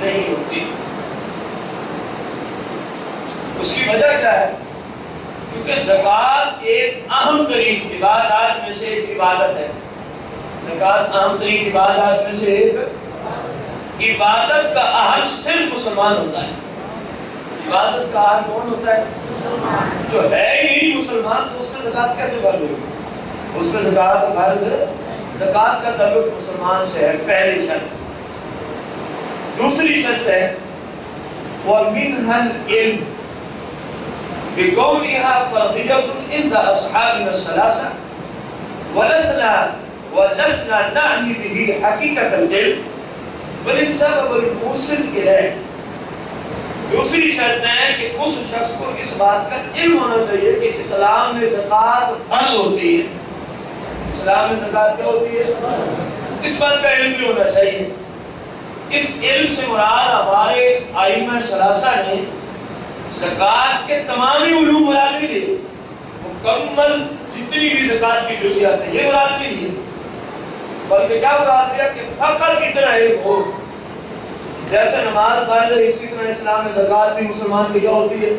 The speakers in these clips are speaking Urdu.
نہیں ہوتی۔ اس کی وجہ کیا ہے؟ کیونکہ زکوٰۃ ایک اہم ترین عبادات میں سے ایک عبادت ہے۔ زکوٰۃ اہم ترین عبادات میں سے ایک عبادت کا اہل صرف مسلمان ہوتا ہے۔ عبادت کا اہل کون ہوتا ہے؟ جو ہے ہی نہیں مسلمان، تو اس میں زکوٰۃ کیسے فرض ہوگی؟ اس میں زکوٰۃ فرض، زکوٰۃ کا تعلق مسلمان سے ہے، پہلی شرط۔ دوسری شرط ہے وَمِنْهَا الْعِلْمُ بِقَوْلِهَا فَرْضِيَّةٌ عِنْدَ أَصْحَابِنَا الثَّلَاثَةِ وَلَسْنَا نَعْنِي بِهِ حَقِيقَةَ الْعِلْمِ بل السبب الموصل الیہ۔ دوسری شرط ہے کہ اس شخص کو اس بات کا علم ہونا چاہیے کہ اسلام میں زکوٰۃ فرض ہوتی ہے۔ اسلام میں زکوٰۃ کیا ہوتی ہے؟ اس بات کا علم بھی ہونا چاہیے۔ اس علم سے مراد ہمارے ائمہ ثلاثہ نے زکوٰۃ کے تمام علوم مراد نہیں لیے، مکمل جتنی بھی زکوٰۃ کی جزیات ہیں یہ مراد نہیں لیے، بلکہ کیا مراد لیا کہ فقط اتنا علم ہو جیسے نماز فرض ہے، اسی طرح اسلام میں زکوٰۃ بھی مسلمان کی کیا ہوتی ہے؟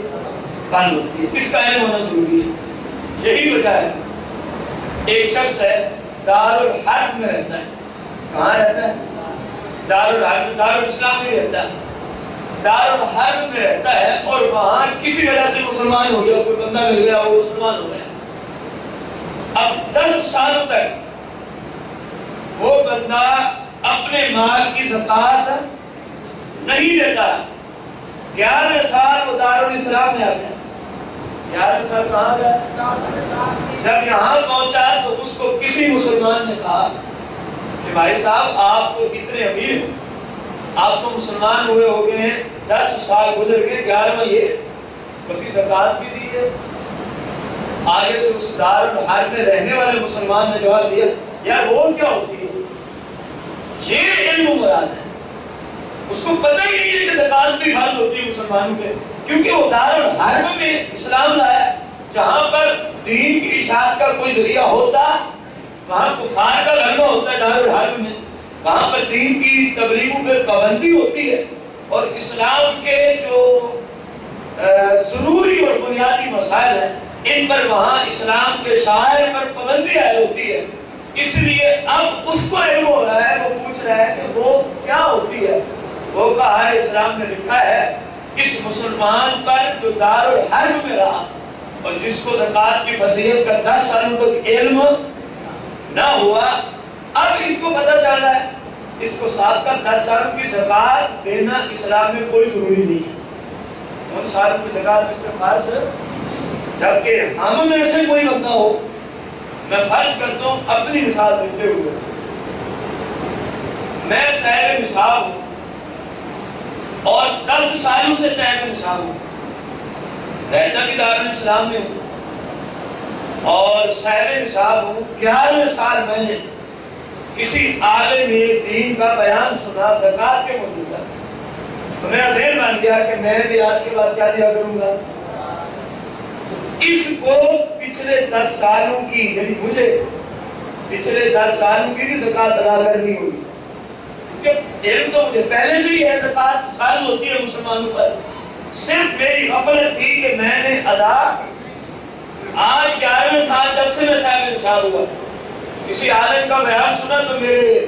فرض ہوتی ہے۔ اس کا علم ہونا ضروری ہے۔ یہی وجہ ہے ایک شخص ہے دارالحرب میں رہتا ہے۔ کہاں رہتا ہے؟ دارالحرب، دارالاسلام میں رہتا ہے، دارالحرب میں رہتا ہے، اور وہاں کسی وجہ سے مسلمان ہو گیا، کوئی بندہ مل گیا وہ مسلمان ہو گیا۔ اب 10 سالوں تک وہ بندہ اپنے مال کی زکوٰۃ نہیں دیتا۔ 11 سال وہ دارالاسلام میں آ گیا۔ 11 سال کہاں گیا؟ جب یہاں پہنچا تو اس کو کسی مسلمان نے کہا کہ بھائی صاحب آپ تو اتنے امیر ہیں، آپ تو مسلمان ہوئے ہو گئے ہیں، 10 سال گزر گئے، 11واں یہ کبھی زکوٰۃ بھی دی ہے؟ آگے سے اس دارالحرب میں رہنے والے مسلمان نے جواب دیا یار وہ کیا ہوتی ہے؟ یہ علم مراد ہے۔ اس کو پتہ ہی نہیں ہے کہ زکوٰۃ بھی فرض ہوتی ہے مسلمانوں پہ، کیونکہ وہ دارالحرب میں اسلام لایا، جہاں پر دین کی اشاعت کا کوئی ذریعہ ہوتا وہاں کفار کا غلبہ ہوتا ہے۔ دارالحرب میں وہاں پر دین کی تبلیغوں پہ پابندی ہوتی ہے، اور اسلام کے جو ضروری اور بنیادی مسائل ہیں ان پر وہاں اسلام کے شاعر پر پابندی عائد ہوتی ہے۔ اس لیے اب اس کو علم ہو رہا ہے، وہ پوچھ رہا ہے کہ وہ کیا ہوتی ہے؟ وہ کہا ہے اسلام نے لکھا ہے اس مسلمان پر جو دارالحرب میں رہا اور جس کو زکوٰۃ کی فضیلت کا 10 سالوں تک علم نہ ہوا، اب اس کو پتہ چل رہا ہے، اس کو ساتھ کا 10 سالوں کی زکوٰۃ دینا اسلام میں کوئی ضروری نہیں ہے، ان سالوں کی زکوٰۃ اس پہ فرض ہے۔ جبکہ ہم میں سے کوئی بندہ ہو، میں فرض کرتا ہوں اپنی مثال دیتے ہوئے، میں صاحب نصاب ہوں اور 10 سالوں سے صاحب نصاب ہوں، رہتا بھی دارالاسلام میں ہوں اور صاحب نصاب ہوں۔ 11 سال میں نے کسی عالم دین کا بیان سنا زکوٰۃ کے موضوع پر، تو میرا ذہن بن گیا کہ میں بھی آج کے بعد کیا دیا کروں گا۔ اس کو پچھلے 10 سالوں کی، یعنی مجھے پچھلے 10 سالوں کی بھی زکوٰۃ ادا کرنی ہوگی، کیونکہ علم تو مجھے پہلے سے ہی ہے زکوٰۃ فرض ہوتی ہے مسلمانوں پر، صرف میری غفلت تھی کہ میں نے ادا آج 11 سال جب سے میں صاحب نصاب ہوا، کسی عالم کا بیان سنا تو میرے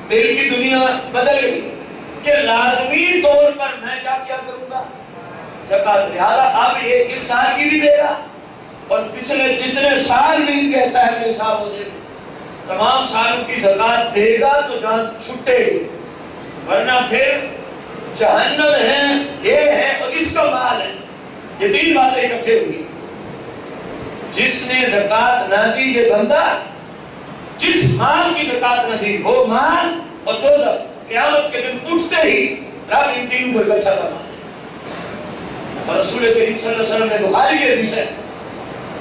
دل کی دنیا بدل گئی کہ لازمی طور پر میں کیا کیا کروں گا؟ زکوٰۃ۔ لہٰذا اب یہ اس سال کی بھی دے گا اور پچھلے جتنے سال بھی ان کے صاحب نصاب ہو جائے گا، تمام سالوں کی زکوٰۃ دے گا تو جان چھٹے گی، ورنہ پھر جہنم ہے، یہ ہے اور اس کا مال ہے، یہ 3 باتیں اکٹھے ہوئی۔ جس نے زکوٰۃ نہ دی یہ بندہ، جس مال کی زکوٰۃ نہ دی وہ مال، اور دوزخ قیامت کے دن اٹھتے ہی رب ان تینوں کو اکٹھا کرنا۔ اور رسول کریم صلی اللہ علیہ وسلم نے بخاری کی حدیث ہے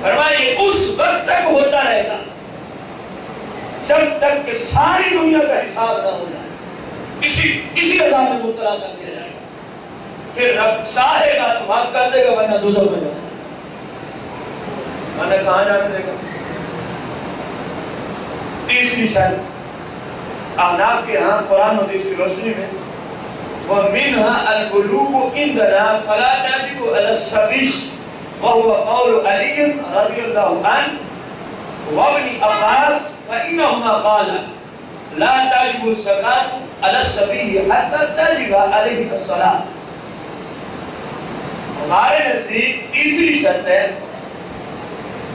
فرمایا یہ اس وقت تک ہوتا رہے گا جب تک کہ ساری دنیا کا حساب نہ ہو جائے، اسی عذاب میں مبتلا کر دیا جائے گا، پھر رب چاہے گا تو معاف کر دے گا، ورنہ دوزخ میں جانا، ورنہ کہاں جانے دے گا۔ تیسری شرط احناف کے ہاں قرآن و حدیث کی روشنی میں ومنها البلوغ عندنا فلا تجب على الصبي وهو قول علي رضي الله عنه وابن عباس فإنهما قال لا تجب الزكاة على الصبي حتى تجب عليه الصلاة. ہمارے نزدیک تیسری شرط ہے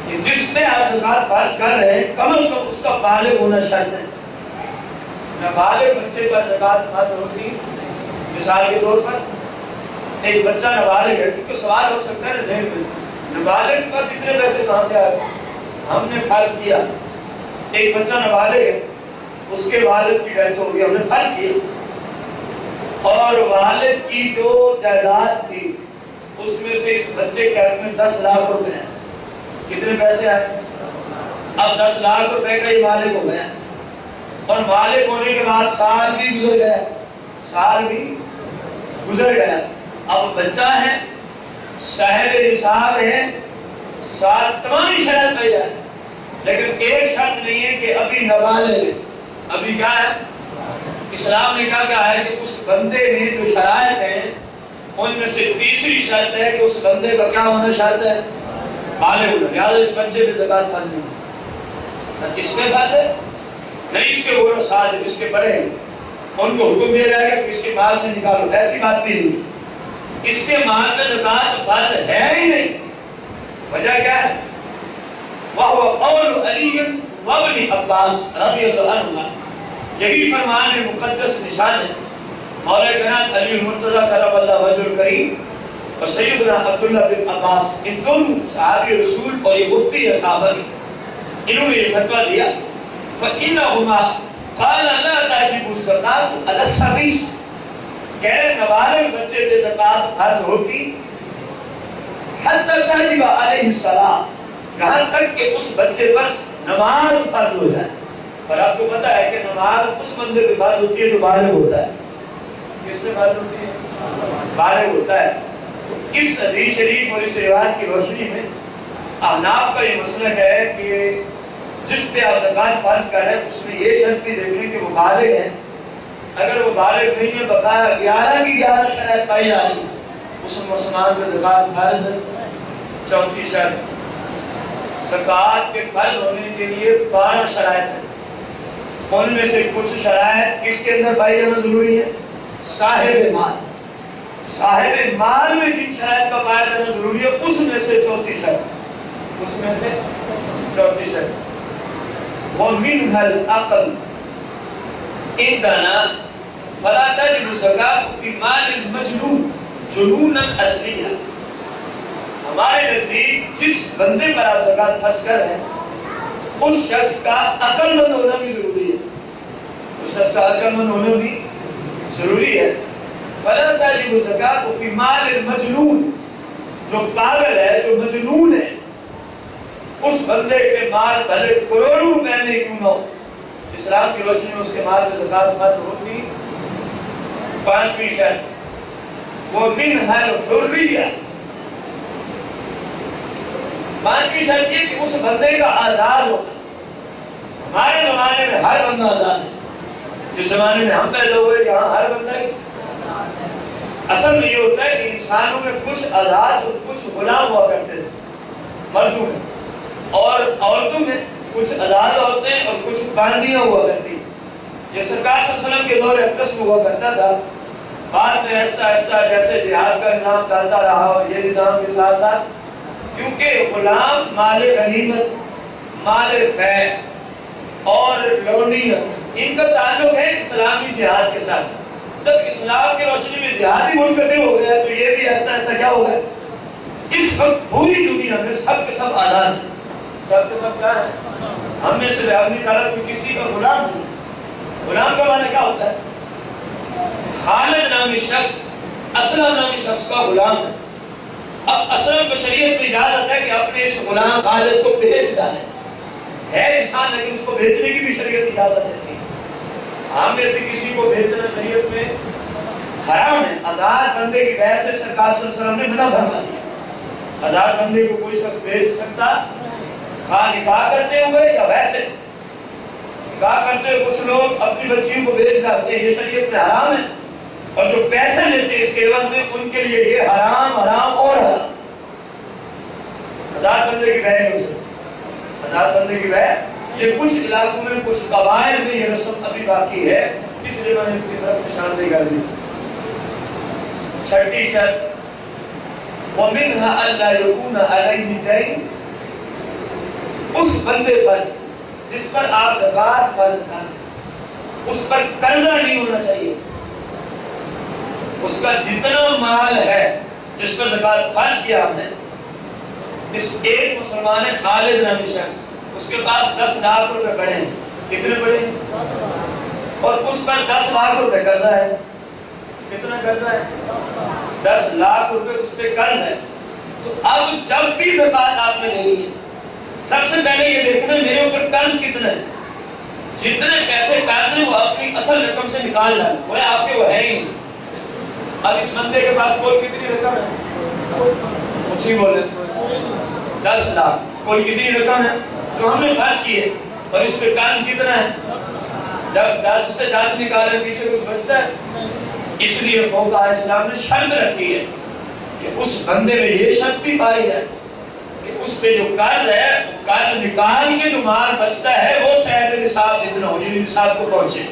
کہ جس میں آپ زکات فرض کر رہے ہیں کم از کم اس کا بالغ ہونا شرط ہے. نابالغ بچے پر زکات فرض ہوتی. مثال کے طور پر ایک بچہ نابالغ ہے، کیونکہ سوال ہو سکتا ہے ذہن میں نابالغ کے پاس اتنے پیسے کہاں سے آئے؟ ہم نے فرض کیا ایک بچہ نابالغ ہے، اس کے والد کی ڈیتھ ہو گئی، ہم نے فرض کیا اور والد کی جو جائیداد تھی اس میں سے اس بچے کے حق میں 10 لاکھ روپے ہیں. کتنے پیسے آئے؟ اب 10 لاکھ روپے کا یہ مالک ہو گیا اور مالک ہونے کے بعد سال بھی گزر گیا. اب بچہ ہے، صاحب نصاب ہے، سال تمام شرط پہ جائے، لیکن ایک شرط نہیں ہے کہ ابھی نابالغ ہے. ابھی کیا ہے؟ اسلام نے کہا ہے کہ اس بندے میں جو شرائط ہیں ان میں سے تیسری شرط ہے کہ اس بندے کا کیا ہونا شرط ہے؟ بالغ ہونا. لہٰذا اس بچے پہ زکات فرض نہیں. اس میں فرض ہے نہیں، اس کے وہ ساتھ اس کے بڑے ہیں ان کو حکم دیا جائے گا کہ اس کے مال سے نکالو. ایسی بات بھی نہیں، اس کے مال میں زکات فرض ہے ہی نہیں. وجہ کیا ہے؟ وَهُوَ قَوْلُ عَلِيٍّ وَابْنِ عَبَّاسٍ رضی اللہ عنہ. یہی فرمان مقدس نشان ہے مولا جناب علی المرتضیٰ کرم اللہ وجہ الکریم اور سیدنا عبداللہ بن عباس، ان دونوں صحابی رسول اور یہ مفتی ہے صحابہ کی، انہوں نے یہ فتویٰ دیا فَإِنَّهُمَا قَالَ لَا تَجِبُ الزَّكَاةُ عَلَى الصَّبِيِّ. کہہ رہے نابالغ بچے پہ زکات فرض ہوتی حَتَّى تَجِبَ عَلَيْهِ الصَّلَاةُ، یہاں تک کہ اس بچے پر نماز فرض ہو جائے. اور آپ کو پتہ ہے کہ نماز اس بندے پہ فرض ہوتی ہے جو بالغ ہوتا ہے. کس پہ فرض ہوتی ہے؟ بالغ ہوتا ہے. اس حدیث شریف اور اس روایت کی روشنی میں احناف کا یہ مسلک ہے کہ جس پہ آپ زکات فرض کر رہے ہیں اس میں یہ شرط بھی دیکھیں کہ وہ بالغ ہے. اگر وہ بالغ نہیں ہے بقایا 11 کی 11 شرائط پائی جا رہی اس مسلمان پہ زکات فرض ہے. چوتھی شرط، زکات کے فرض ہونے کے لیے 12 شرائط ہیں. ان میں سے کچھ شرائط کس کے اندر پائی جانا ضروری ہے؟ صاحب مال. صاحب مال میں جن شرائط کا پایا جانا ضروری ہے اس میں سے چوتھی شرط، وَمِنْهَا الْعَقْلُ عِنْدَنَا فَلَا تَجِبُ الزَّكَاةُ فِي مَالِ الْمَجْنُونِ جُنُونًا أَصْلِيًّا. ہمارے نزدیک جس بندے پر آپ زکات فرض کر رہے ہیں اس شخص کا عقل مند ہونا بھی ضروری ہے. اس شخص کا عقل مند ہونا بھی ضروری ہے. فَلَا تَجِبُ الزَّكَاةُ فِي مَالِ الْمَجْنُونِ، جو پاگل ہے، جو مجنون ہے، اس بندے کے مال بھلے کروڑوں روپے میں کیوں نہ ہو، اسلام کی روشنی میں اس کے مال میں زکات فرض ہوتی. پانچویں شرط وَمِنْهَا الْحُرِّيَّةُ. پانچویں شرط یہ کہ اس بندے کا آزاد ہونا. ہمارے زمانے میں ہر بندہ آزاد ہے. جس زمانے میں ہم پیدا ہوئے یہاں ہر بندہ ہی. اصل میں یہ ہوتا ہے کہ انسانوں میں کچھ آزاد اور کچھ غلام ہوا کرتے تھے مردوں میں، اور عورتوں میں کچھ آزاد عورتیں اور کچھ باندیاں ہوا کرتی. یہ سرکار صلی اللہ علیہ وسلم کے دور اقدس میں ہوا کرتا تھا. بعد میں آہستہ آہستہ جیسے جہاد کا نظام چلتا رہا اور یہ نظام کے ساتھ ساتھ کیونکہ غلام مال غنیمت، مال فیع اور لونیت ان کا تعلق ہے اسلامی جہاد کے ساتھ. جب اسلام کی روشنی میں جہادی منقطع ہو گیا تو یہ بھی ایسا ایسا کیا ہو گیا. اس وقت پوری دنیا میں سب کے سب آزاد ہیں. سب کے سب کیا ہے؟ ہم میں سے اپنی طرف کسی کا غلام نہیں. غلام کا معنی کیا ہوتا ہے؟ خالد نامی شخص اسلم نامی شخص کا غلام ہے. اب اسلم کو شریعت میں اجازت ہے کہ اپنے اس غلام خالد کو بیچ ڈالیں. ہے انسان لیکن اس کو بیچنے کی بھی شریعت اجازت دیتی ہے. ہم میں سے کسی کو بیچنا شریعت میں حرام ہے. آزاد بندے کی بحث سے سرکار صلی اللہ علیہ وسلم نے منع فرما دیا. آزاد بندے کو کوئی شخص بیچ سکتا، ہاں نکاح کرتے ہوئے یا ویسے. نکاح کرتے ہوئے کچھ لوگ اپنی بچیوں کو بیچ ڈالتے ہیں، یہ شریعت میں حرام ہے. اور جو پیسے لیتے اس کے عوض میں ان کے لیے یہ حرام حرام اور حرام. 1000 بندے کی بہ نہیں ہو سکتی. 1000 بندے کی بہ یہ کچھ علاقوں میں کچھ قبائل میں یہ رسم ابھی باقی ہے، اس لیے میں نے اس کی طرف نشاندہی کر دی. چھٹی شرط وَمِنْهَا أَلَّا يَكُونَ عَلَيْهِ دَيْنٌ، اس بندے پر جس پر آپ زکوٰۃ فرض کریں اس پر قرضہ نہیں ہونا چاہیے. اس کا جتنا مال ہے جس پر زکوٰۃ فرض کیا آپ نے، اس ایک مسلمان خالد نامی شخص اس کے پاس 10 لاکھ روپے پڑے ہیں. کتنے پڑے ہیں؟ اور اس پر 10 لاکھ روپے قرضہ ہے. کتنا قرضہ ہے؟ 10 لاکھ روپے اس پہ قرض ہے. تو اب جب بھی زکوٰۃ آپ نے لینی ہے سب سے پہلے یہ دیکھنا میرے اوپر قرض کتنا ہے. جتنے پیسے قرض ہیں وہ اپنی اصل رقم سے نکال ڈالیں، وہ آپ کے وہ ہے ہی نہیں. اب اس بندے کے پاس کوئی کتنی رقم ہے؟ کچھ ہی بولے 10 لاکھ. کوئی کتنی رقم ہے تو ہم نے فرض کی ہے، اور اس پہ قرض کتنا ہے؟ جب 10 سے 10 نکالے پیچھے کچھ بچتا ہے. اس لیے فقہاء اسلام نے شرط رکھی ہے کہ اس بندے میں یہ شرط بھی پائی جائے کہ اس پہ جو قرض ہے قرض نکال کے جو مال بچتا ہے وہ صاحب نصاب اتنا ہو جائے، نصاب کو پہنچے.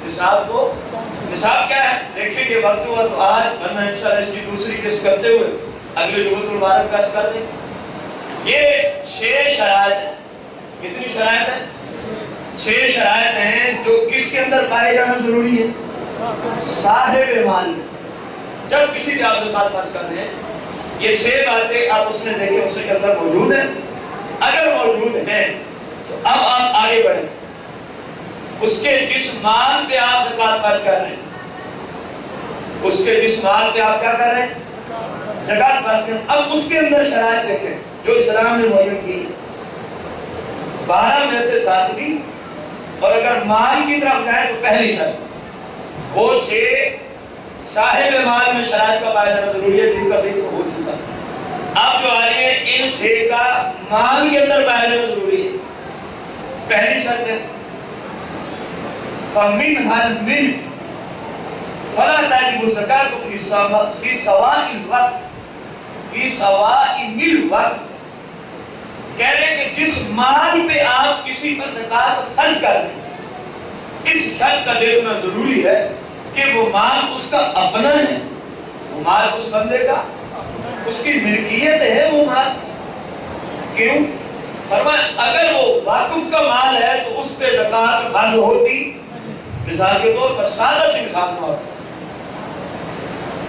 نصاب کو نصاب کیا ہے دیکھیں گے وقت ہوا تو آج، ورنہ انشاءاللہ اس کی دوسری قسط کرتے ہوئے اگلے جمعۃ المبارک کا کر دیں. یہ 6 شرائط ہیں. کتنی شرائط ہیں؟ 6 شرائط ہیں جو کس کے اندر پائے جانا ضروری ہے؟ صاحب مال میں. جب کسی بھی آپ زکوٰۃ فرض کر دیں یہ 6 باتیں آپ اس میں دیکھیں اس کے اندر موجود ہیں. اگر موجود ہیں تو اب آپ آگے بڑھیں. اس کے جس مال پہ آپ زکوٰۃ فرض کر رہے ہیں، اس کے جس مال پہ آپ کیا کر رہے ہیں؟ زکوٰۃ فرض کر رہے ہیں. اب اس کے اندر شرائط دیکھیں جو اسلام نے معین کی. 12 میں سے 7 بھی، اور اگر مال کی طرف جائیں تو پہلی شرط وہ 6 صاحب مال میں شرائط کا پایا جانا ضروری ہے جن کا ذکر ہو چکا. اب جو آ رہی ہے ان 6 کا مال کے اندر پایا جانا ضروری ہے. پہلی شرط ہے فَمِنْهَا الْمِلْكُ فَلَا تَجِبُ الزَّكَاةُ فِي سَوَاءِ الْوَقْتِ فِي سَوَاءِ الْوَقْتِ. کہہ رہے ہیں کہ جس مال پہ آپ کسی پر زکوٰۃ فرض کر دیں اس شرط کا دیکھنا ضروری ہے کہ وہ مال اس کا اپنا ہے، وہ مال اس بندے کا، اس کی ملکیت ہے وہ مال. کیوں؟ فرمایا اگر وہ واقف کا مال ہے تو اس پہ زکوٰۃ فرض ہوتی. مثال کے طور پر سادہ سی مثال میں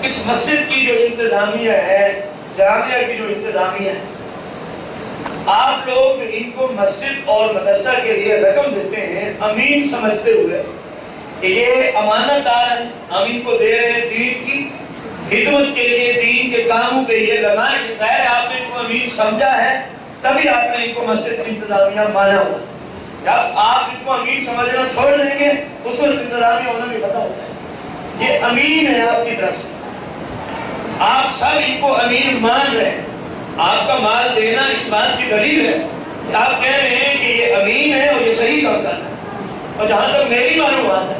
اس مسجد کی جو انتظامیہ ہے، جامعہ کی جو انتظامیہ ہے، آپ لوگ ان کو مسجد اور مدرسہ کے لیے رقم دیتے ہیں امین سمجھتے ہوئے کہ یہ امانت دار ہیں، ہم ان کو دے رہے ہیں دین کی خدمت کے لیے، دین کے کاموں پہ یہ لگائیں. ظاہر آپ نے ان کو امین سمجھا ہے تبھی آپ نے ان کو مسجد کی انتظامیہ مانا ہوا. جب آپ ان کو امین سمجھنا چھوڑ دیں گے اس وقت انتظامیہ ہونا بھی ختم ہوتا ہے. یہ امین ہے آپ کی طرف سے، آپ سب ان کو امین مان رہے ہیں. آپ کا مال دینا اس بات کی دلیل ہے کہ آپ کہہ رہے ہیں کہ یہ امین ہے اور یہ صحیح کام کر رہا ہے. اور جہاں تک میری معلومات ہے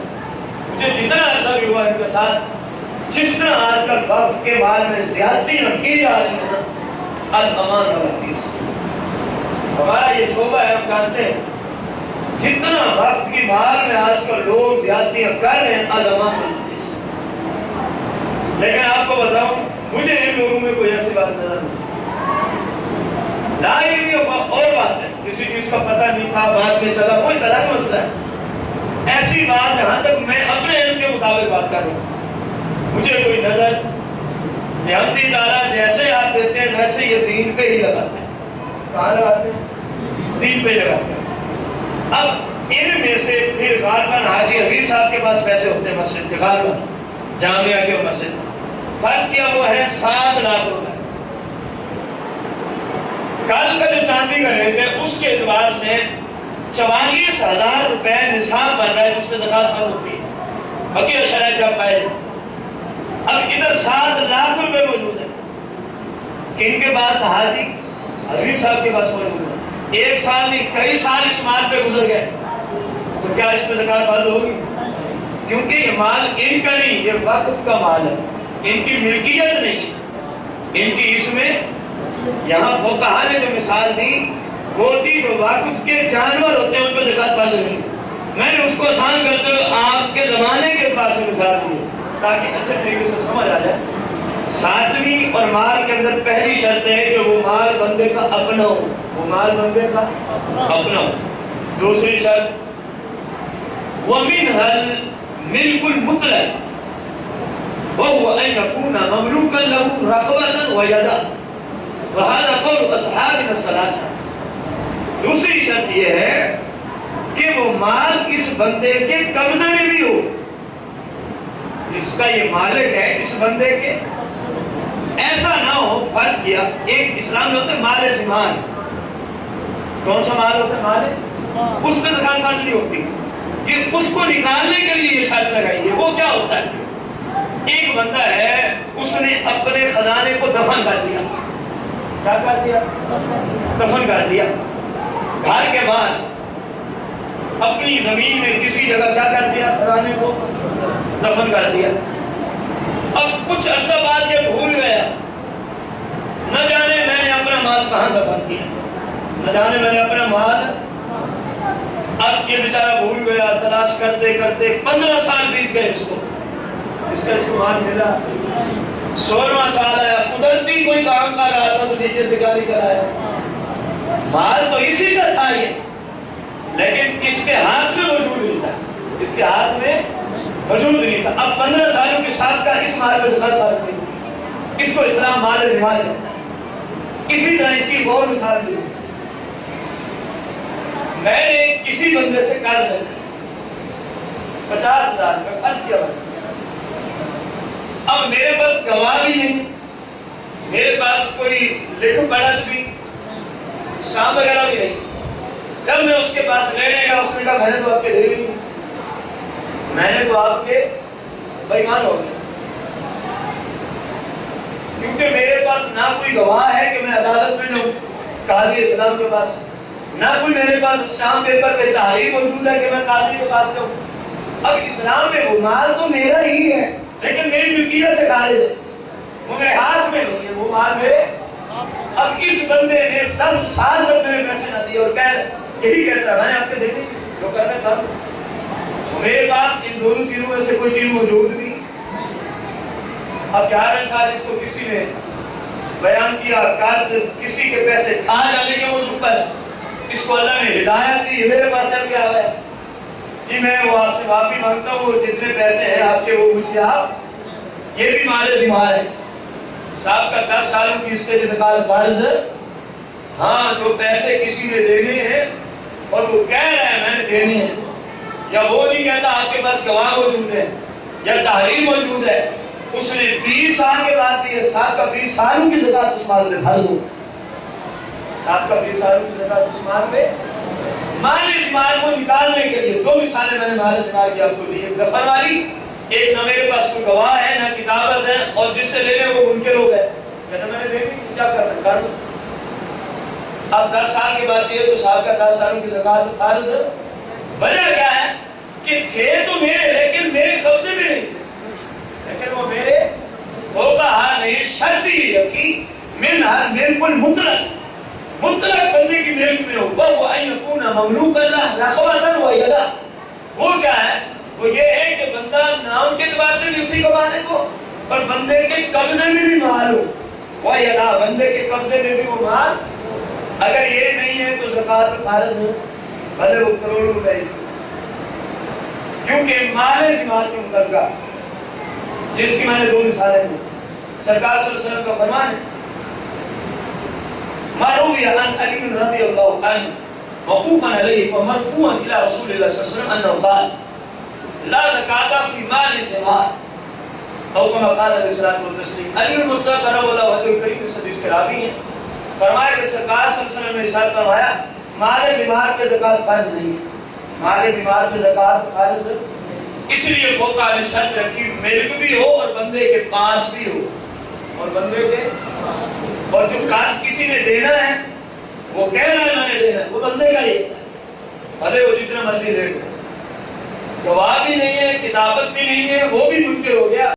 مجھے جتنا عرصہ بھی ہوا ان کے ساتھ، جس طرح آج کل وقت کے مال میں زیادتیاں کی جا رہی ہیں الامان والحفیظ، ہمارا یہ شعبہ ہے، ہم جانتے ہیں جتنا وقت کی مال میں آج کل لوگ زیادتیاں کر رہے ہیں الامان والحفیظ. لیکن آپ کو بتاؤں مجھے ان لوگوں میں کوئی ایسی بات نظر نہیں. لائی اور بات ہے کسی چیز کا پتہ نہیں تھا بعد میں چلا، کوئی طرح کا مسئلہ ہے. ایسی بات جہاں تک میں اپنے علم کے مطابق بات کر رہا ہوں، مجھے کوئی نظر نعمتی تعالیٰ جیسے آپ دیتے ہیں ویسے یہ دین پہ ہی لگاتے ہیں. کہاں لگاتے ہیں؟ دین پہ لگاتے ہیں. اب ان میں سے پھر غالباً حاجی حبیب صاحب کے پاس پیسے ہوتے ہیں مسجد کے، غالباً جامعہ کے مسجد فرض کیا وہ ہے 7 لاکھ روپے. کل کا جو چاندی کا ریٹ ہے اس کے اعتبار سے 44,000 روپے نصاب بن رہا ہے جس پہ زکوٰۃ فرض ہوتی ہے. بقیہ شرائط جب پائے جائیں. اب ادھر 7 لاکھ روپے موجود ہیں ان کے پاس، حاجی حبیب صاحب کے پاس موجود ہے. 1 سال نہیں کئی سال اس مال پہ گزر گئے تو کیا اس پہ زکوٰۃ فرض ہوگی؟ کیونکہ یہ مال ان کا نہیں، یہ وقف کا مال ہے، ان کی ملکیت نہیں، ان کی اس میں یہاں فقہا نے جو مثال دی وہ تھی جو واقف کے جانور ہوتے ہیں ان پہ زکوٰۃ واجب نہیں۔ میں نے اس کو آسان کرتے ہوئے آپ کے زمانے کے پاس سے مثال دی تاکہ اچھے طریقے سے سمجھ آ جائے۔ ساتویں اور مال کے اندر پہلی شرط ہے کہ وہ مال بندے کا اپنا ہو، وہ مال بندے کا اپنا ہو۔ دوسری شرط وَمِنْهَا الْمِلْكُ الْمُطْلَقُ وَهُوَ أَنْ يَكُونَ مَمْلُوكًا لَهُ رَقَبَةً وَيَدًا وَهَذَا قَوْلُ أَصْحَابِنَا الثَّلَاثَةِ۔ دوسری شرط یہ ہے کہ وہ مال اس بندے کے قبضے میں بھی ہو، اس کا یہ مالک ہے اس بندے کے، ایسا نہ ہو فرض کیا ایک اسلام میں ہوتا ہے مال زمان، کون سا مال ہوتا ہے مال، اس پہ زکوٰۃ فرض نہیں ہوتی، یہ اس کو نکالنے کے لیے یہ شرط لگائی ہے۔ وہ کیا ہوتا ہے، ایک بندہ ہے اس نے اپنے خزانے کو دفن کر دیا، کیا کر دیا، دفن کر دیا، گھر کے بعد اپنی زمین میں کسی جگہ کیا کر دیا، خزانے کو دفن کر دیا۔ اب کچھ عرصہ بعد یہ بھول گیا، نہ جانے میں نے اپنا مال کہاں دفن کیا، نہ جانے میں نے اپنا مال، اب یہ بیچارہ بھول گیا، تلاش کرتے کرتے 15 سال بیت گئے، اس کو اس کا مال ملا، 16واں سال آیا، قدرتی کوئی کام کر رہا تھا تو نیچے سے گالی کر آیا، مال تو اسی کا تھا یہ، لیکن اس کے ہاتھ میں موجود نہیں تھا، اس کے ہاتھ میں موجود نہیں تھا۔ اب 15 سالوں کے ساتھ کا اس مال میں زکوٰۃ فرض نہیں، اس کو اسلام مال زمان کہتا ہے۔ اسی طرح اس کی ایک اور مثال دی، میں نے کسی بندے سے قرض لیا 50,000 روپے فرض کیا، اب میرے پاس گواہ بھی نہیں، میرے پاس کوئی لکھ پڑھت بھی، اسٹامپ وغیرہ بھی نہیں، جب میں اس کے پاس لینے گیا اس نے کہا میں نے تو آپ کے دے دی، میں نے تو آپ کے بے ایمان ہو گئے، کیونکہ میرے پاس نہ کوئی گواہ ہے کہ میں عدالت میں جاؤں قاضی اسلام کے پاس، نہ کوئی میرے پاس اسلام پیپر پہ تحریر موجود ہے کہ میں قاضی کے پاس جاؤں۔ اب اسلام میں وہ مال تو میرا ہی ہے لیکن میری ملکیت سے خارج ہے، وہ میرے ہاتھ میں نہیں ہے، وہ مال میرے۔ اب اس بندے نے 10 سال تک میرے پیسے نہ دیے اور یہی کہتا ہے میں نے آپ کے دیکھی جو کرنا تھا، میرے پاس ان دونوں چیزوں میں سے کوئی چیز موجود نہیں۔ اب 11ویں سال اس کو کسی نے بیان کیا، قرض کسی کے پیسے کھا جانے کے موضوع پر، اس کو اللہ نے ہدایت دی، میرے پاس اب کیا ہے جی میں وہ آپ سے معافی مانگتا ہوں، جتنے پیسے ہیں آپ کے وہ مجھے آپ، یہ بھی مال زمان ہے، صاحب کا 10 سالوں کی اس پہ زکوٰۃ فرض، ہاں جو پیسے کسی نے دینے ہیں اور وہ کہہ رہا ہے میں نے دینے ہیں، یا وہ نہیں کہتا آپ کے پاس گواہ موجود ہے یا تحریر موجود ہے، اس نے 20 سال کے بعد دیے، صاحب کا 20 سالوں کی زکوٰۃ اس مال میں فرض ہو، صاحب کا 20 سالوں کی زکوٰۃ اس مال میں، مال اس مال کو نکالنے کے لیے 2 مثالیں میں نے مال زکوٰۃ کی آپ کو دی، ایک دفن والی، ایک نہ میرے پاس کوئی گواہ ہے نہ کتابت ہے اور جس سے لینے وہ منکر ہو گئے، کہتا میں نے دیکھی کیا کرنا کر دو۔ اب 10 سال کے بعد یہ تو صاحب کا 10 سالوں کی زکوٰۃ فرض، وجہ کیا ہے کہ تھے تو میرے لیکن میرے قبضے میں نہیں تھے، لیکن وہ میرے فقہا نے شرط ہی رکھی منها الملك المطلق، مطلق بندے کی ملک میں ہو، وہ ان یکون مملوکا له رقبة ويدا، وہ کیا ہے، وہ یہ ہے کہ بندہ نام کے اعتبار سے بھی اسی کو مانے کو اور بندے کے قبضے میں بھی مال ہو، ويدا بندے کے قبضے میں بھی وہ مال، اگر یہ نہیں ہے تو زکوٰۃ فرض ہے، بھلے وہ کروڑوں روپے، کیونکہ مال زمان کے متعلقہ جس کی میں نے 2 مثالیں دی، سرکار صلی اللہ علیہ وسلم کا فرمان ہے ما روی عن علی رضی اللہ عنہ موقوفا علیہ ومرفوعا الى رسول اللہ صلی اللہ علیہ وسلم انه قال لا زکاة فی مال زمان او کما قال علیہ الصلوۃ والتسلیم۔ علی المرتضی کرم اللہ وجہہ الکریم اس حدیث کے راوی ہیں، فرمایا کہ سرکار صلی اللہ علیہ وسلم نے ارشاد فرمایا مال زمان پہ زکوٰۃ فرض نہیں ہے، مال زمان پہ زکوٰۃ فرض، اس لیے فقہا نے شرط رکھی ملک بھی ہو اور بندے کے پاس بھی ہو، اور بندے کے اور جو قرض کسی نے دینا ہے وہ کہہ رہا ہے میں نے دینا ہے، وہ بندے کا ہی ہے، بھلے وہ جتنا مرضی لے لو، گواہ بھی نہیں ہے، کتابت بھی نہیں ہے، وہ بھی منکر ہو گیا۔